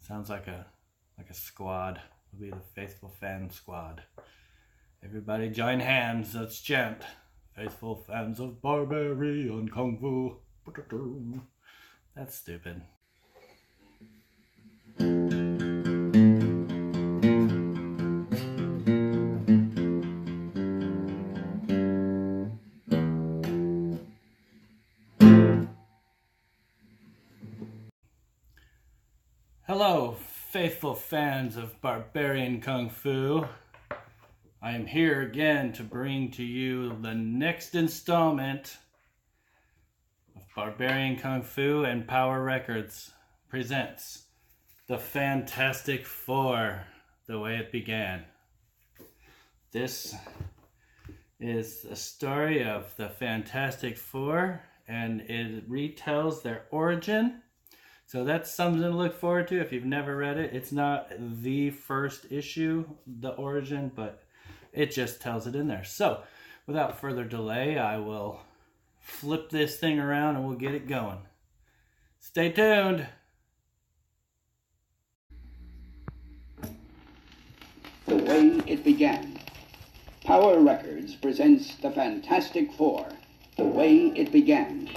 Sounds like a squad. It'll be the Faithful Fan Squad. Everybody join hands. Let's chant. Faithful fans of barbarian kung fu. That's stupid. Hello, faithful fans of Barbarian Kung Fu. I am here again to bring to you the next installment of Barbarian Kung Fu, and Power Records presents The Fantastic Four, The Way It Began. This is a story of the Fantastic Four, and it retells their origin. So that's something to look forward to if you've never read it. It's not the first issue, the origin, but it just tells it in there. So without further delay, I will flip this thing around and we'll get it going. Stay tuned. The Way It Began. Power Records presents The Fantastic Four. The Way It Began.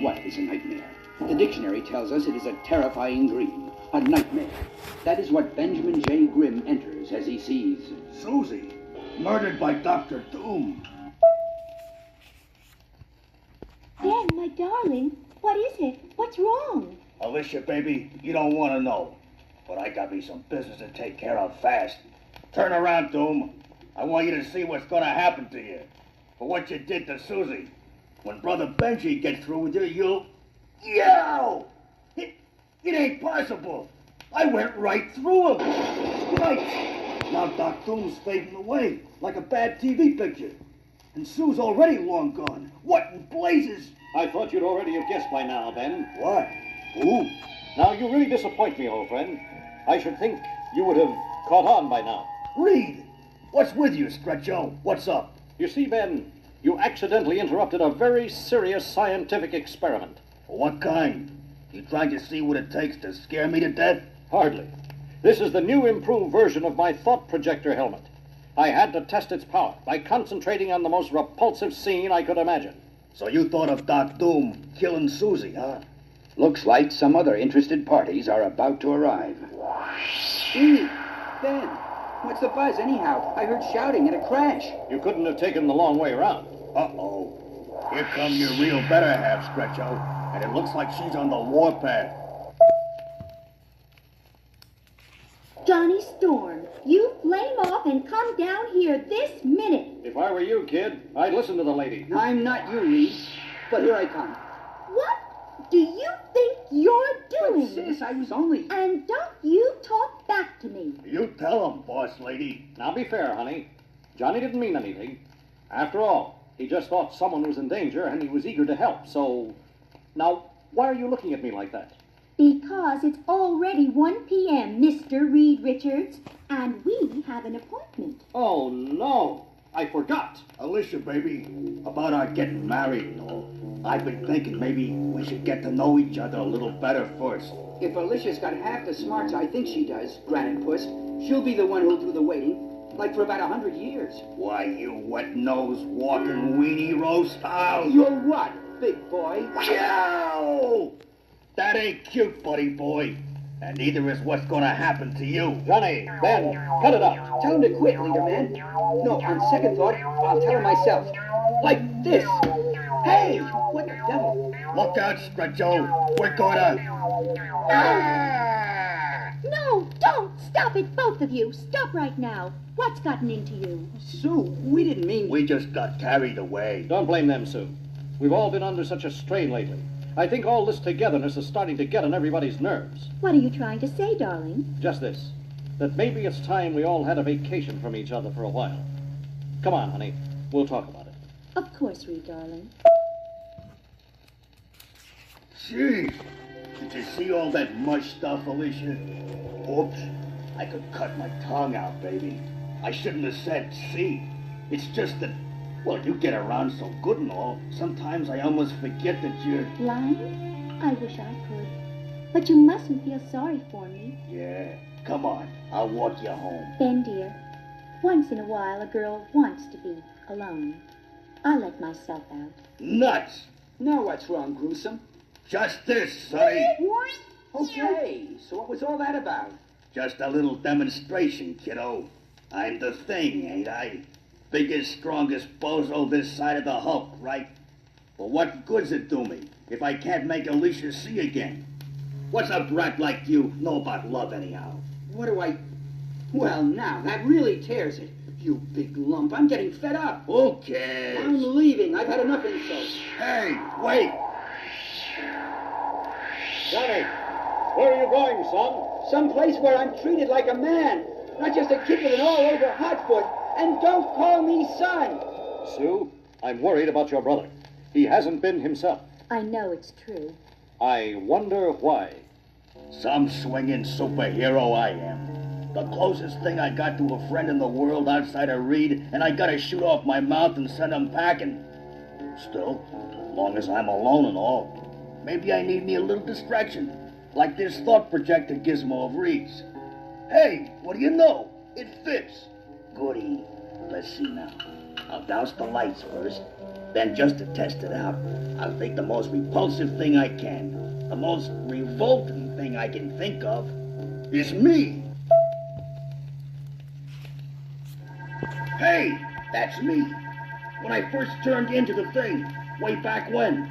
What is a nightmare? The dictionary tells us it is a terrifying dream, a nightmare. That is what Benjamin J. Grimm enters as he sees Susie, murdered by Dr. Doom. Ben, my darling, what is it? What's wrong? Alicia, baby, you don't want to know, but I got me some business to take care of fast. Turn around, Doom. I want you to see what's going to happen to you for what you did to Susie. When Brother Benji gets through with you, you'll... Yow! It ain't possible. I went right through him. Right. Now Doc Doom's fading away like a bad TV picture. And Sue's already long gone. What in blazes? I thought you'd already have guessed by now, Ben. What? Who? Now, you really disappoint me, old friend. I should think you would have caught on by now. Reed! What's with you, Stretcho? What's up? You see, Ben, you accidentally interrupted a very serious scientific experiment. What kind? You trying to see what it takes to scare me to death? Hardly. This is the new improved version of my thought projector helmet. I had to test its power by concentrating on the most repulsive scene I could imagine. So you thought of Doc Doom killing Susie, huh? Looks like some other interested parties are about to arrive. Gee, Ben, what's the buzz anyhow? I heard shouting and a crash. You couldn't have taken the long way around. Uh-oh. Here come your real better half, Stretcho. And it looks like she's on the warpath. Johnny Storm, you flame off and come down here this minute. If I were you, kid, I'd listen to the lady. I'm not you, Reed, but here I come. What do you think you're doing? But sis, I was only... And don't you talk back to me. You tell him, boss lady. Now be fair, honey. Johnny didn't mean anything. After all, he just thought someone was in danger and he was eager to help, so... Now, why are you looking at me like that? Because it's already 1 p.m., Mr. Reed Richards, and we have an appointment. Oh, no. I forgot. Alicia, baby, about our getting married and all. I've been thinking maybe we should get to know each other a little better first. If Alicia's got half the smarts I think she does, Granite Puss, she'll be the one who'll do the waiting, like for about 100 years. Why, you wet-nosed, walking weenie roast house. You're what, big boy? Yow! That ain't cute, buddy boy. And neither is what's gonna happen to you. Johnny, Ben, cut it out. Tell him to quit, leader man. No, on second thought, I'll tell him myself. Like this. Hey, what the devil? Look out, Stretcho. We're gonna... No, don't! Stop it, both of you! Stop right now! What's gotten into you? Sue, we didn't mean... We just got carried away. Don't blame them, Sue. We've all been under such a strain lately. I think all this togetherness is starting to get on everybody's nerves. What are you trying to say, darling? Just this, that maybe it's time we all had a vacation from each other for a while. Come on, honey. We'll talk about it. Of course, Reed, darling. Gee, did you see all that mush stuff, Alicia? Oops, I could cut my tongue out, baby. I shouldn't have said see. It's just that, well, you get around so good and all, sometimes I almost forget that you're... Blind? I wish I could. But you mustn't feel sorry for me. Yeah, come on. I'll walk you home. Ben, dear, once in a while a girl wants to be alone. I'll let myself out. Nuts! Now what's wrong, Gruesome? Just this, Sonny. Okay, so what was all that about? Just a little demonstration, kiddo. I'm the thing, ain't I? Biggest, strongest bozo this side of the Hulk, right? But what good's it do me if I can't make Alicia see again? What's a brat like you know about love, anyhow? What do I... Well, now, that really tears it. You big lump, I'm getting fed up. Who cares? I'm leaving. I've had enough insults. Hey, wait! Johnny, where are you going, son? Someplace where I'm treated like a man, not just a kid with an all-over hotfoot. And don't call me son. Sue, I'm worried about your brother. He hasn't been himself. I know it's true. I wonder why. Some swinging superhero I am. The closest thing I got to a friend in the world outside of Reed, and I gotta shoot off my mouth and send him packing. Still, as long as I'm alone and all, maybe I need me a little distraction, like this thought projector gizmo of Reed's. Hey, what do you know? It fits. Goody. Let's see now. I'll douse the lights first. Then, just to test it out, I'll take the most repulsive thing I can. The most revolting thing I can think of is me. Hey, that's me. When I first turned into the thing, way back when.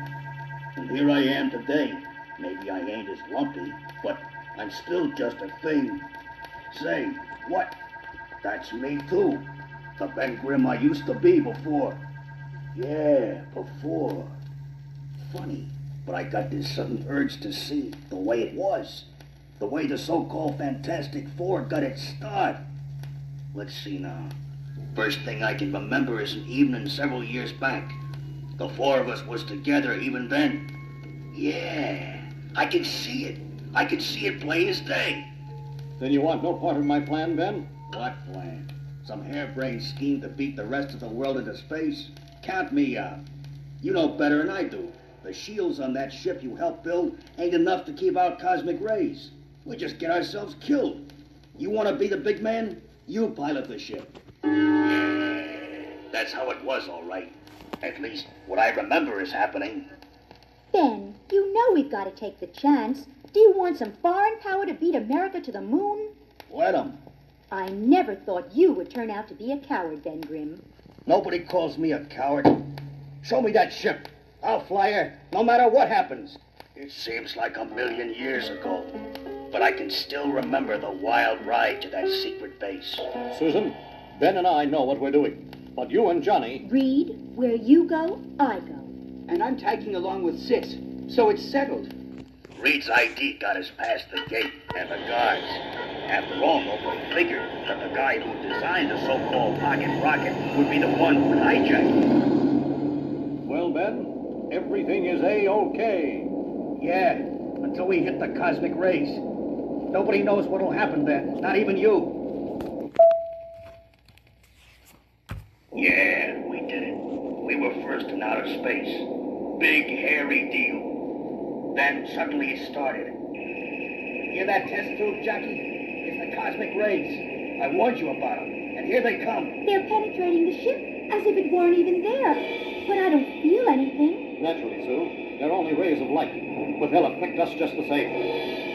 And here I am today. Maybe I ain't as lumpy, but I'm still just a thing. Say, what? That's me too. The Ben Grimm I used to be before. Yeah, before. Funny, but I got this sudden urge to see the way it was. The way the so-called Fantastic Four got its start. Let's see now. First thing I can remember is an evening several years back. The four of us was together even then. Yeah, I can see it. I can see it plain as day. Then you want no part of my plan, Ben? What plan? Some harebrained scheme to beat the rest of the world into space? Count me out. You know better than I do. The shields on that ship you helped build ain't enough to keep out cosmic rays. We just get ourselves killed. You want to be the big man? You pilot the ship. Yeah, that's how it was, all right. At least what I remember is happening. Ben, you know we've got to take the chance. Do you want some foreign power to beat America to the moon? Let 'em. I never thought you would turn out to be a coward, Ben Grimm. Nobody calls me a coward. Show me that ship. I'll fly her, no matter what happens. It seems like a million years ago, but I can still remember the wild ride to that secret base. Susan, Ben and I know what we're doing. But you and Johnny... Reed, where you go, I go. And I'm tagging along with Sis, so it's settled. Reed's ID got us past the gate and the guards. After all, nobody figured that the guy who designed the so-called pocket rocket would be the one who would hijack it. Well, Ben, everything is A-OK. Yeah, until we hit the cosmic rays. Nobody knows what'll happen then, not even you. Yeah, we did it. We were first in outer space. Big, hairy deal. Then suddenly it started. Hear that test tube, Jackie? It's the cosmic rays. I warned you about them, and here they come. They're penetrating the ship as if it weren't even there. But I don't feel anything. Naturally, Sue. They're only rays of light. But they'll affect us just the same.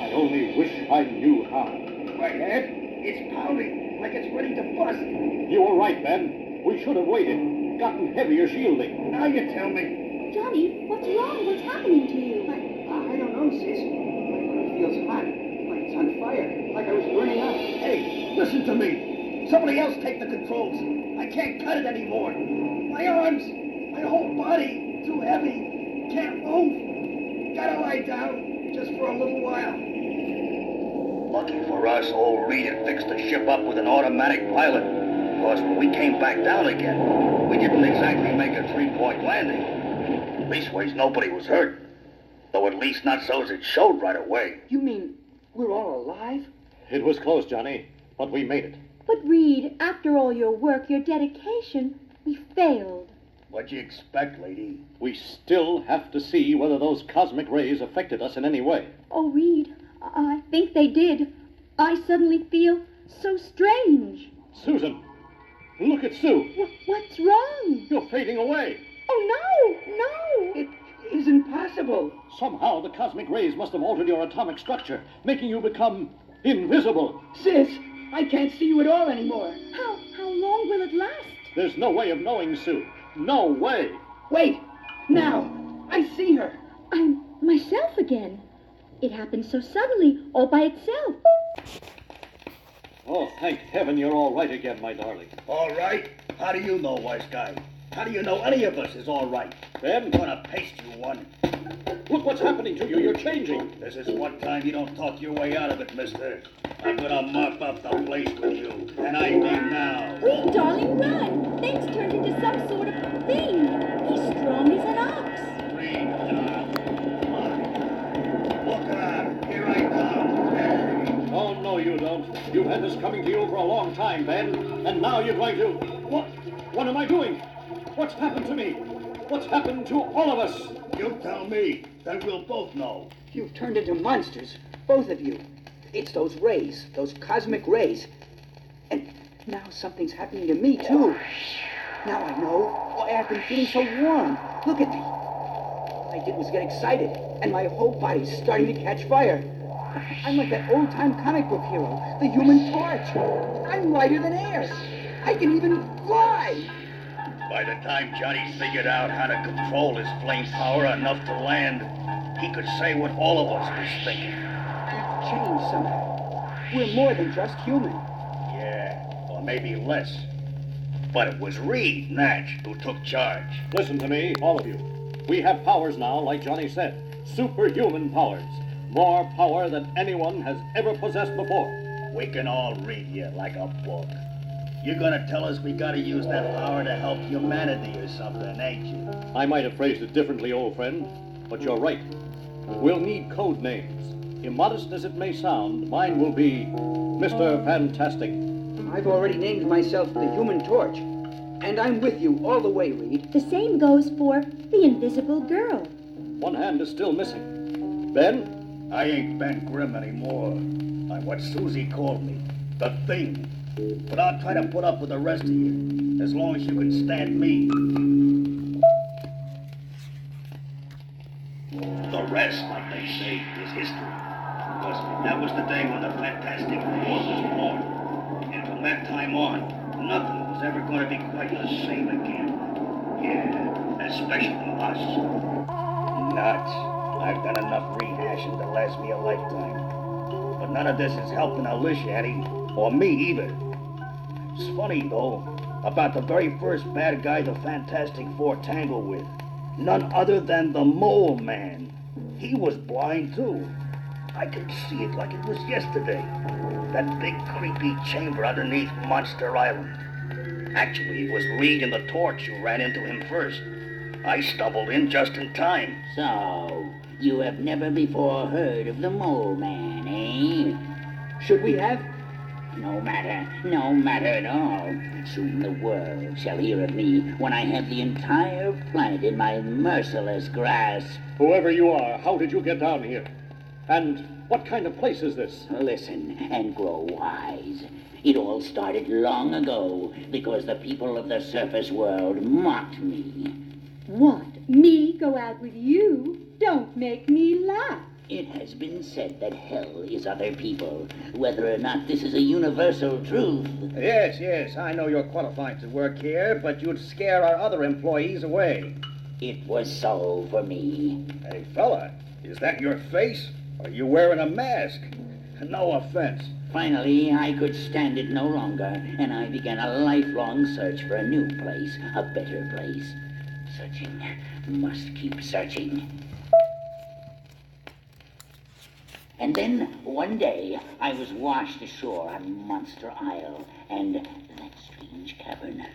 I only wish I knew how. My head, it's pounding like it's ready to bust. You were right, Ben. We should have waited. Gotten heavier shielding. Now you tell me. Johnny, what's wrong? What's happening to you? I don't know, Sis. My body feels hot, like it's on fire, like I was burning up. Hey, listen to me. Somebody else take the controls. I can't cut it anymore. My arms, my whole body, too heavy. Can't move. Gotta lie down, just for a little while. Lucky for us, old Reed had fixed the ship up with an automatic pilot. Because when we came back down again, we didn't exactly make a three-point landing. Leastways, nobody was hurt. Though at least not so as it showed right away. You mean we're all alive? It was close, Johnny, but we made it. But Reed, after all your work, your dedication, we failed. What'd you expect, lady? We still have to see whether those cosmic rays affected us in any way. Oh, Reed, I think they did. I suddenly feel so strange. Susan, look at Sue. What's wrong? You're fading away. Oh, no! It isn't possible. Somehow the cosmic rays must have altered your atomic structure, making you become invisible. Sis, I can't see you at all anymore. How long will it last? There's no way of knowing, Sue. No way. Wait, now, I see her. I'm myself again. It happened so suddenly, all by itself. Oh, thank heaven you're all right again, my darling. All right? How do you know, wise guy? How do you know any of us is all right? Ben, I'm gonna paste you one. look what's happening to you. You're changing. This is one time you don't talk your way out of it, mister. I'm gonna mop up the place with you, and I mean now. Reed, darling, run! Ben's turned into some sort of thing. He's strong as an ox. Read, come on. Look out, here I come. Oh, no, you don't. You've had this coming to you for a long time, Ben. And now you're going to... What am I doing? What's happened to me? What's happened to all of us? You tell me, then we'll both know. You've turned into monsters, both of you. It's those rays, those cosmic rays. And now something's happening to me, too. Now I know why I've been feeling so warm. Look at me. All I did was get excited, and my whole body's starting to catch fire. I'm like that old-time comic book hero, the Human Torch. I'm lighter than air. I can even fly. By the time Johnny figured out how to control his flame power enough to land, he could say what all of us was thinking. We've changed somehow. We're more than just human. Yeah, or maybe less. But it was Reed, Natch, who took charge. Listen to me, all of you. We have powers now, like Johnny said. Superhuman powers. More power than anyone has ever possessed before. We can all read you like a book. You're gonna tell us we gotta use that power to help humanity or something, ain't you? I might have phrased it differently, old friend, but you're right. We'll need code names. Immodest as it may sound, mine will be Mr. Fantastic. I've already named myself the Human Torch. And I'm with you all the way, Reed. The same goes for the Invisible Girl. One hand is still missing. Ben? I ain't Ben Grimm anymore. I'm what Susie called me, the Thing. But I'll try to put up with the rest of you, as long as you can stand me. The rest, like they say, is history. Because that was the day when the Fantastic Four was born. And from that time on, nothing was ever going to be quite the same again. Yeah, especially us. Nuts. I've done enough rehashing to last me a lifetime. But none of this is helping Alicia, Eddie, or me either. It's funny, though, about the very first bad guy the Fantastic Four tangled with. None other than the Mole Man. He was blind, too. I can see it like it was yesterday. That big, creepy chamber underneath Monster Island. Actually, it was Reed and the Torch who ran into him first. I stumbled in just in time. So, you have never before heard of the Mole Man, eh? Should we have? No matter at all. Soon the world shall hear of me when I have the entire planet in my merciless grasp. Whoever you are, how did you get down here? And what kind of place is this? Listen and grow wise. It all started long ago because the people of the surface world mocked me. What? Me go out with you? Don't make me laugh. It has been said that hell is other people. Whether or not this is a universal truth. Yes, I know you're qualified to work here, but you'd scare our other employees away. It was so for me. Hey, fella, is that your face? Are you wearing a mask? No offense. Finally, I could stand it no longer, and I began a lifelong search for a new place, a better place. Searching, must keep searching. And then, one day, I was washed ashore on Monster Isle, and that strange cavern.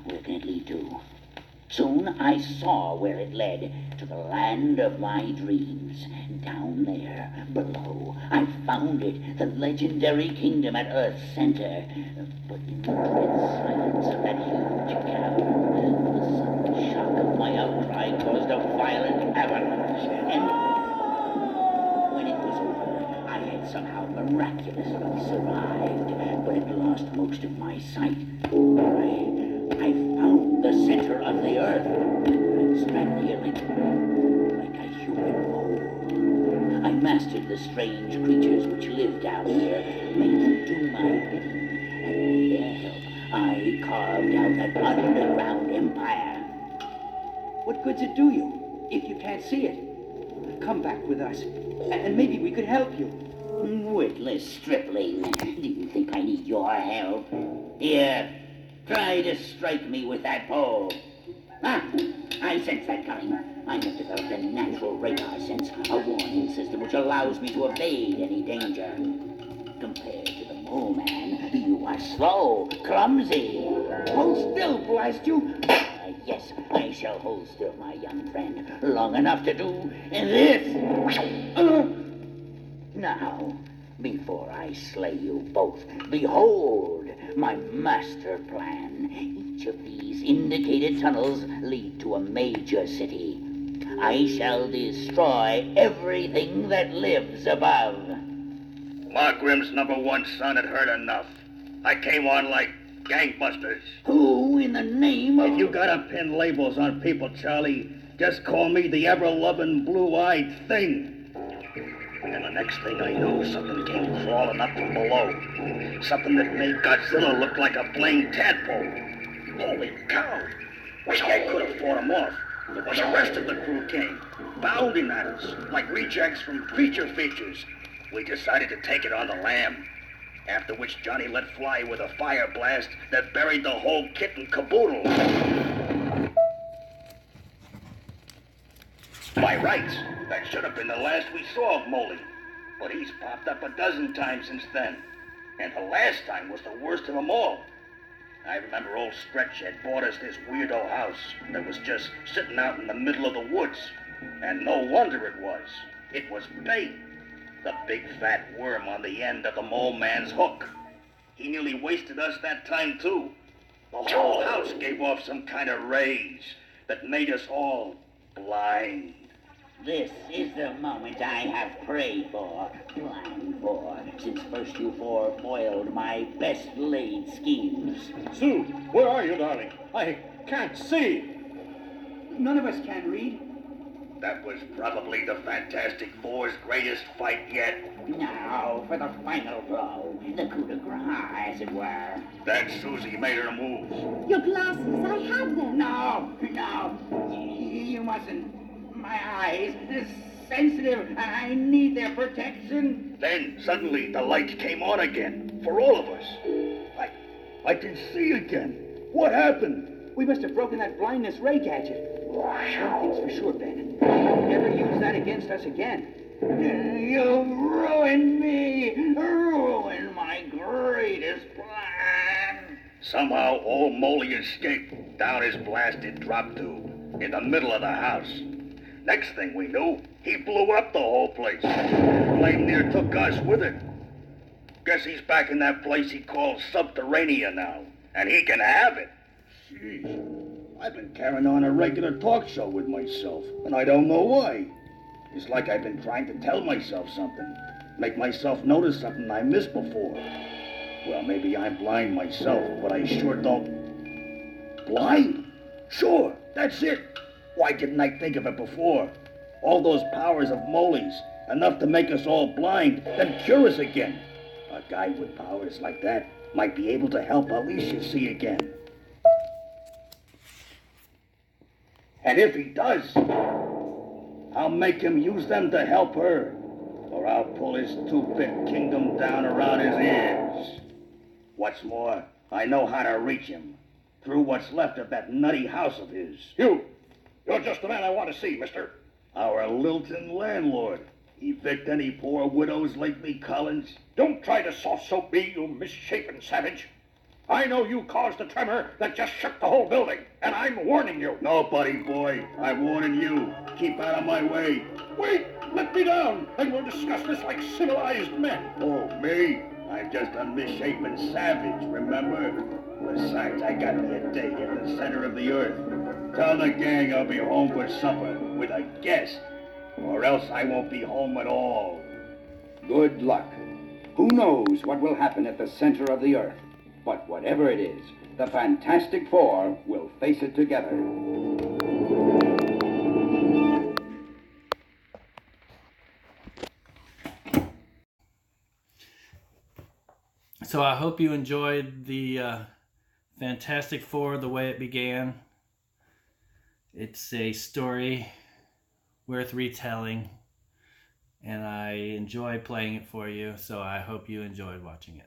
Where can it lead to? Soon I saw where it led, to the land of my dreams. Down there, below, I found it, the legendary kingdom at Earth's center. But in the dread silence of that huge cavern, the sudden shock of my outcry caused a violent avalanche, and when it was over, I somehow miraculously survived, but had lost most of my sight. I found the center of the earth. I spread here like a human mole. I mastered the strange creatures which live down here, made them do my bidding, and with their help, I carved out an underground empire. What good's it do you if you can't see it? Come back with us, and maybe we could help you. Witless stripling, do you think I need your help? Here, try to strike me with that pole. Ah, I sense that coming. I have developed a natural radar sense, a warning system which allows me to evade any danger. Compared to the mole man, you are slow, clumsy. Hold still, blast you! Yes, I shall hold still, my young friend, long enough to do this. Now, before I slay you both, behold my master plan. Each of these indicated tunnels lead to a major city. I shall destroy everything that lives above. Margrim's #1 son had heard enough. I came on like gangbusters. Who in the name of... If you gotta pin labels on people, Charlie, just call me the ever-loving blue-eyed thing. And the next thing I know, something came crawling up from below. Something that made Godzilla look like a blamed tadpole. Holy cow! Wish I could have fought him off. But the rest of the crew came, bounding at us, like rejects from features. We decided to take it on the lam. After which Johnny let fly with a fire blast that buried the whole kit and caboodle. By rights, that should have been the last we saw of Moley. But he's popped up a dozen times since then. And the last time was the worst of them all. I remember old Stretch had bought us this weirdo house that was just sitting out in the middle of the woods. And no wonder it was. It was bait. The big fat worm on the end of the mole man's hook. He nearly wasted us that time too. The whole house gave off some kind of rays that made us all blind. This is the moment I have prayed for, planned for, since first you foiled my best laid schemes. Sue, where are you, darling? I can't see. None of us can read. That was probably the Fantastic Four's greatest fight yet. Now for the final blow, the coup de grace, as it were. Then Susie made her move. Your glasses, I have them. No, you mustn't. My eyes, they're sensitive. I need their protection. Then suddenly the light came on again, for all of us. I can see again. What happened? We must have broken that blindness ray gadget. One thing's for sure, Ben. Never use that against us again. You ruined me. Ruined my greatest plan. Somehow old Moley escaped down his blasted drop tube in the middle of the house. Next thing we knew, he blew up the whole place. Blame near took us with it. Guess he's back in that place he calls Subterranea now, and he can have it. Jeez, I've been carrying on a regular talk show with myself, and I don't know why. It's like I've been trying to tell myself something, make myself notice something I missed before. Well, maybe I'm blind myself, but I sure don't... Blind? Sure, that's it. Why didn't I think of it before? All those powers of Moley's, enough to make us all blind, then cure us again. A guy with powers like that might be able to help Alicia see again. And if he does, I'll make him use them to help her, or I'll pull his two-bit kingdom down around his ears. What's more, I know how to reach him, through what's left of that nutty house of his. You're just the man I want to see, mister. Our Lilton landlord. Evict any poor widows lately, Collins? Don't try to soft soap me, you misshapen savage. I know you caused the tremor that just shook the whole building, and I'm warning you. No, buddy boy, I'm warning you. Keep out of my way. Wait, let me down, and we'll discuss this like civilized men. Oh, me? I'm just a misshapen savage, remember? Besides, I got me a date in the center of the earth. Tell the gang I'll be home for supper with a guest, or else I won't be home at all. Good luck. Who knows what will happen at the center of the Earth? But whatever it is, the Fantastic Four will face it together. So I hope you enjoyed the Fantastic Four, the way it began. It's a story worth retelling, and I enjoy playing it for you, so I hope you enjoyed watching it.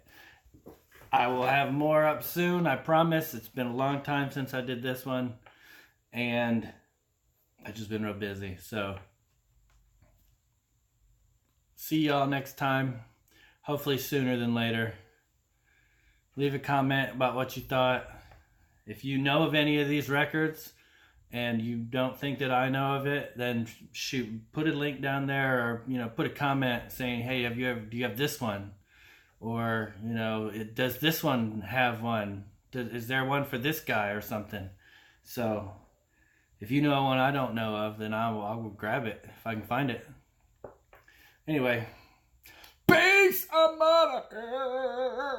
I will have more up soon, I promise. It's been a long time since I did this one, and I've just been real busy. So see y'all next time, hopefully sooner than later. Leave a comment about what you thought. If you know of any of these records and you don't think that I know of it, then shoot, put a link down there, or put a comment saying, hey, do you have this one? Or does this one have one? Is there one for this guy or something? So if you know one I don't know of, then I will grab it if I can find it. Anyway, peace, I'm out of here.